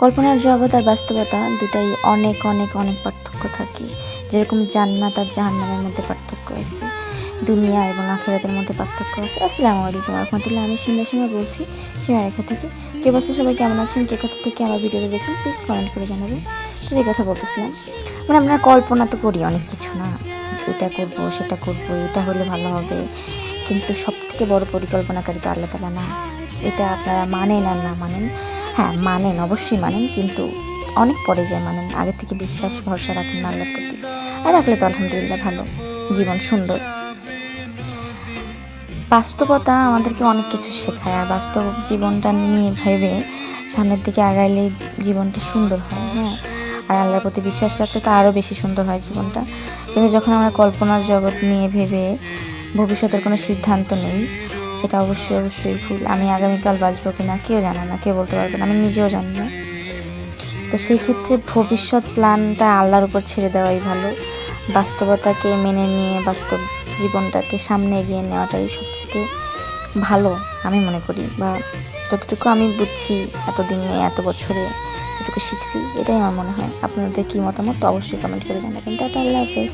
কল্পনার জগৎ আর বাস্তবতা দুটাই অনেক অনেক অনেক পার্থক্য থাকে। যেরকম জান্নাত আর জাহান্নামের মধ্যে পার্থক্য আছে, দুনিয়া এবং আখিরাতের মধ্যে পার্থক্য আছে। আসসালামু আলাইকুম রহমতুল্লাহ, আমি সীমা বলছি সীমারেখা থেকে। কে বলছে, সবাই কেমন আছেন, কে কোথা থেকে আমার ভিডিওটা দেখছেন প্লিজ কমেন্ট করে জানাবেন। তো যে কথা বলতেছিলাম, মানে আমরা কল্পনা তো করি অনেক কিছু, না এটা করব সেটা করব, এটা হলে ভালো হবে, কিন্তু সব থেকে বড় পরিকল্পনাকারী তো আল্লাহ তাআলা না। এটা আপনারা মানেন আর না মানেন, হ্যাঁ মানেন, অবশ্যই মানেন, কিন্তু অনেক পরে যায় মানেন। আগে থেকে বিশ্বাস ভরসা রাখেন না আল্লাহর প্রতি, আর রাখলে তো আলহামদুলিল্লাহ ভালো, জীবন সুন্দর। বাস্তবতা আমাদেরকে অনেক কিছু শেখায়, আর বাস্তব জীবনটা নিয়ে ভেবে সামনের দিকে আগাইলে জীবনটা সুন্দর হয়। হ্যাঁ, আর আল্লাহর প্রতি বিশ্বাস রাখলে তো আরও বেশি সুন্দর হয় জীবনটা। কিন্তু যখন আমরা কল্পনার জগৎ নিয়ে ভেবে ভবিষ্যতের কোনো সিদ্ধান্ত নেই, এটা অবশ্যই ভুল। আমি আগামীকাল বাঁচবো কিনা কেউ জানে না, কেউ বলতে পারবে না, আমি নিজেও জানি না। তো সেই ক্ষেত্রে ভবিষ্যৎ প্ল্যানটা আল্লাহর উপর ছেড়ে দেওয়াই ভালো। বাস্তবতাকে মেনে নিয়ে বাস্তব জীবনটাকে সামনে এগিয়ে নেওয়াটাই সবথেকে ভালো আমি মনে করি, বা যতটুকু আমি বুঝছি এতদিনে এত বছরে যতটুকু শিখছি, এটাই আমার মনে হয়। আপনাদের কী মতামত অবশ্যই কমেন্ট করে জানাবেন। টাটা, আল্লাহ হাফেজ।